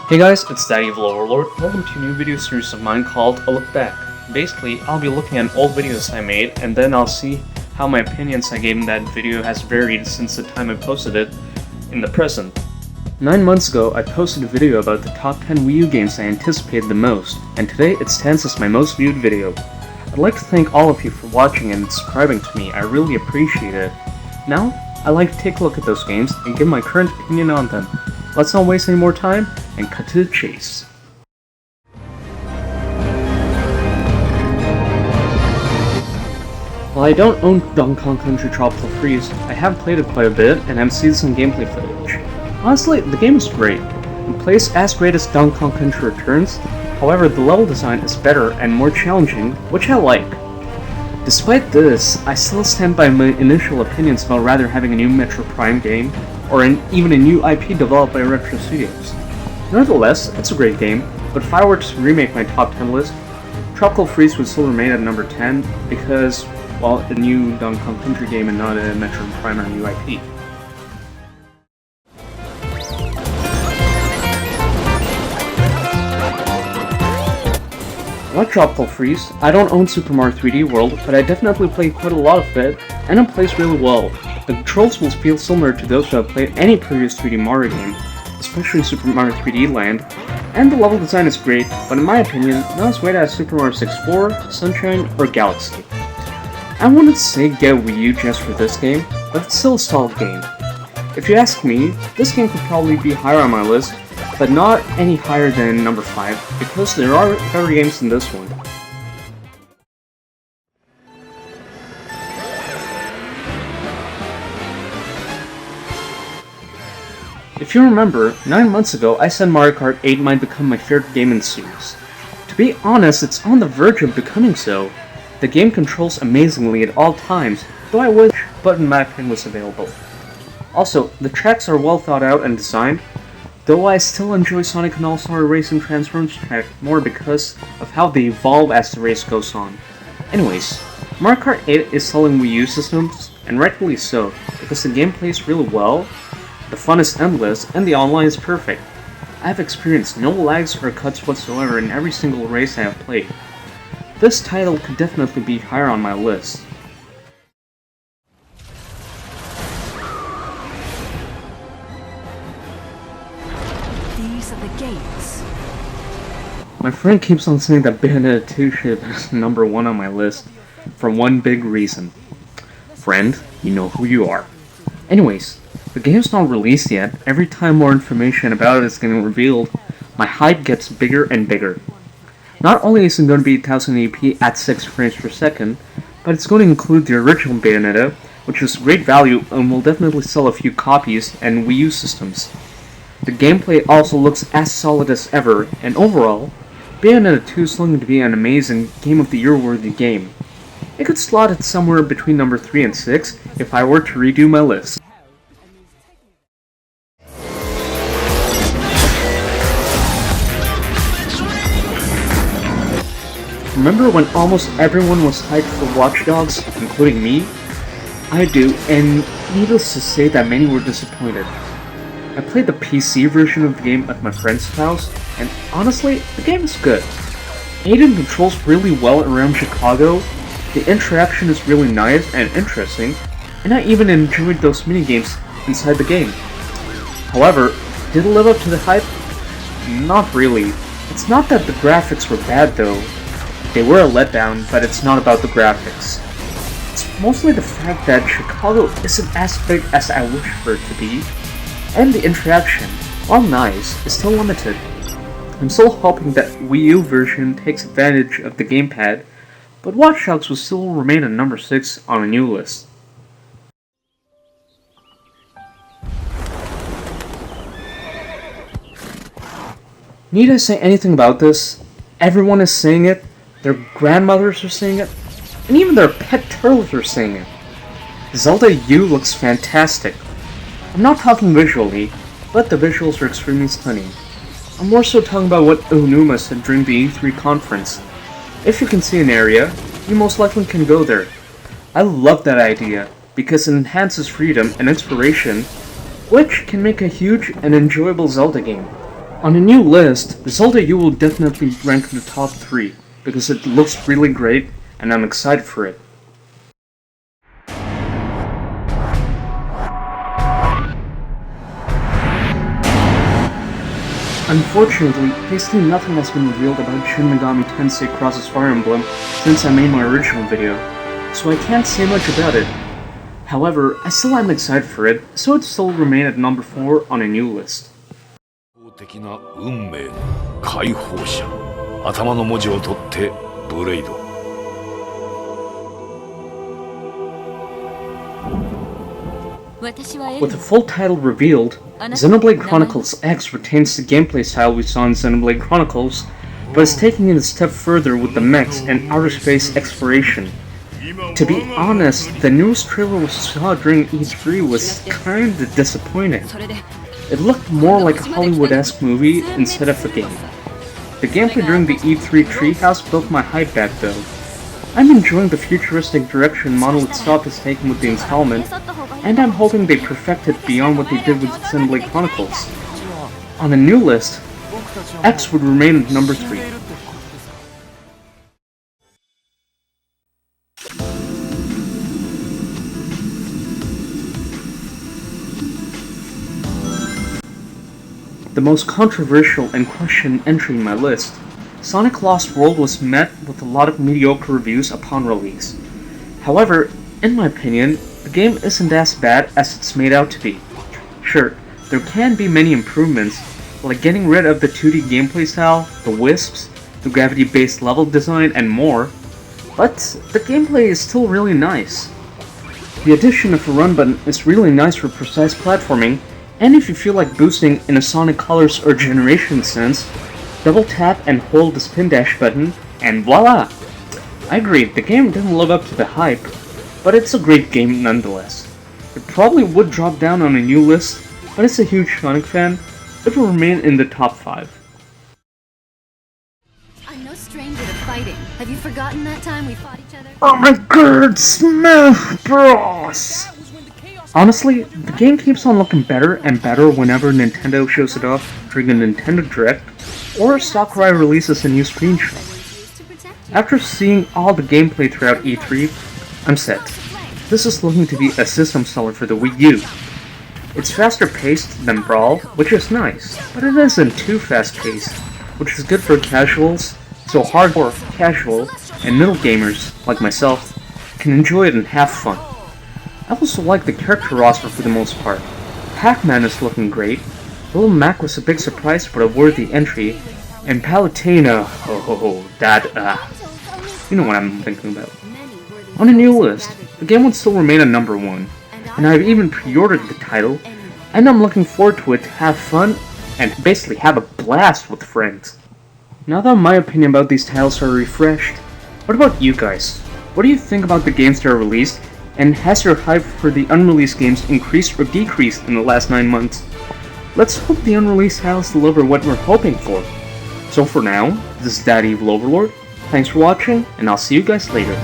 Hey guys, it's Daddy Evil Overlord. Welcome to a new video series of mine called A Look Back. Basically, I'll be looking at old videos I made, and then I'll see how my opinions I gave in that video has varied since the time I posted it in the present. 9 months ago, I posted a video about the top 10 Wii U games I anticipated the most, and today it stands as my most viewed video. I'd like to thank all of you for watching and subscribing to me, I really appreciate it. Now, I'd like to take a look at those games and give my current opinion on them. Let's not waste any more time, and cut to the chase. While I don't own Donkey Kong Country Tropical Freeze, I have played it quite a bit and have seen some gameplay footage. Honestly, the game is great. It plays as great as Donkey Kong Country Returns, however the level design is better and more challenging, which I like. Despite this, I still stand by my initial opinions about rather having a new Metro Prime game, or even a new IP developed by Retro Studios. Nevertheless, it's a great game, but if I were to remake my top 10 list, Tropical Freeze would still remain at number 10 because, well, a new Donkey Kong Country game and not a Metro Prime or new IP. Like Tropical Freeze, I don't own Super Mario 3D World, but I definitely played quite a lot of it, and it plays really well. The controls will feel similar to those who have played any previous 3D Mario game, especially Super Mario 3D Land, and the level design is great, but in my opinion, not as great as Super Mario 64, Sunshine, or Galaxy. I wouldn't say get a Wii U just for this game, but it's still a solid game. If you ask me, this game could probably be higher on my list, but not any higher than number 5, because there are better games than this one. If you remember, 9 months ago I said Mario Kart 8 might become my favorite game in the series. To be honest, it's on the verge of becoming so. The game controls amazingly at all times, though I wish button mapping was available. Also, the tracks are well thought out and designed, though I still enjoy Sonic and All-Star Racing Transformers track more because of how they evolve as the race goes on. Anyways, Mario Kart 8 is selling Wii U systems, and rightfully so, because the game plays really well, the fun is endless, and the online is perfect. I have experienced no lags or cuts whatsoever in every single race I have played. This title could definitely be higher on my list. These are the gates. My friend keeps on saying that Bayonetta 2 should be number 1 on my list, for one big reason. Friend, you know who you are. Anyways, the game's not released yet. Every time more information about it is getting revealed, my hype gets bigger and bigger. Not only is it going to be 1080p at 6 frames per second, but it's going to include the original Bayonetta, which is great value and will definitely sell a few copies and Wii U systems. The gameplay also looks as solid as ever, and overall, Bayonetta 2 is looking to be an amazing Game of the Year worthy game. It could slot it somewhere between number 3 and 6 if I were to redo my list. Remember when almost everyone was hyped for Watch Dogs, including me? I do, and needless to say that many were disappointed. I played the PC version of the game at my friend's house, and honestly, the game is good. Aiden controls really well around Chicago, the interaction is really nice and interesting, and I even enjoyed those minigames inside the game. However, did it live up to the hype? Not really. It's not that the graphics were bad though. They were a letdown, but it's not about the graphics. It's mostly the fact that Chicago isn't as big as I wish for it to be, and the interaction, while nice, is still limited. I'm still hoping that Wii U version takes advantage of the gamepad, but Watch Dogs will still remain at number 6 on a new list. Need I say anything about this? Everyone is saying it. Their grandmothers are saying it, and even their pet turtles are saying it. Zelda U looks fantastic. I'm not talking visually, but the visuals are extremely stunning. I'm more so talking about what Onuma said during the E3 conference. If you can see an area, you most likely can go there. I love that idea, because it enhances freedom and exploration, which can make a huge and enjoyable Zelda game. On a new list, Zelda U will definitely rank in the top 3, because it looks really great, and I'm excited for it. Unfortunately, basically nothing has been revealed about Shin Megami Tensei Crosses Fire Emblem since I made my original video, so I can't say much about it. However, I still am excited for it, so it still remain at number 4 on a new list. With the full title revealed, Xenoblade Chronicles X retains the gameplay style we saw in Xenoblade Chronicles, but is taking it a step further with the mechs and outer space exploration. To be honest, the newest trailer we saw during E3 was kinda disappointing. It looked more like a Hollywood-esque movie instead of a game. The gameplay during the E3 treehouse built my hype back though. I'm enjoying the futuristic direction Monolith Soft is taking with the installment, and I'm hoping they perfect it beyond what they did with Xenoblade Chronicles. On the new list, X would remain at number 3. The most controversial and questioned entry in my list, Sonic Lost World was met with a lot of mediocre reviews upon release. However, in my opinion, the game isn't as bad as it's made out to be. Sure, there can be many improvements, like getting rid of the 2D gameplay style, the wisps, the gravity-based level design, and more, but the gameplay is still really nice. The addition of a run button is really nice for precise platforming, and if you feel like boosting in a Sonic Colors or Generation sense, double tap and hold the spin dash button, and voila! I agree, the game didn't live up to the hype, but it's a great game nonetheless. It probably would drop down on a new list, but as a huge Sonic fan, it will remain in the top 5. I'm no stranger to fighting. Have you forgotten that time we fought each other? Oh my god, Smash Bros! Honestly, the game keeps on looking better and better whenever Nintendo shows it off during a Nintendo Direct, or Sakurai releases a new screenshot. After seeing all the gameplay throughout E3, I'm set. This is looking to be a system seller for the Wii U. It's faster paced than Brawl, which is nice, but it isn't too fast paced, which is good for casuals, so hardcore, casual, and middle gamers, like myself, can enjoy it and have fun. I also like the character roster for the most part. Pac-Man is looking great, Little Mac was a big surprise but a worthy entry, and Palutena, you know what I'm thinking about. On a new list, the game would still remain at number 1, and I've even pre-ordered the title, and I'm looking forward to it to have fun and basically have a blast with friends. Now that my opinion about these titles are refreshed, what about you guys? What do you think about the games that are released, and has your hype for the unreleased games increased or decreased in the last 9 months? Let's hope the unreleased titles deliver what we're hoping for. So for now, this is That Evil Overlord, thanks for watching, and I'll see you guys later.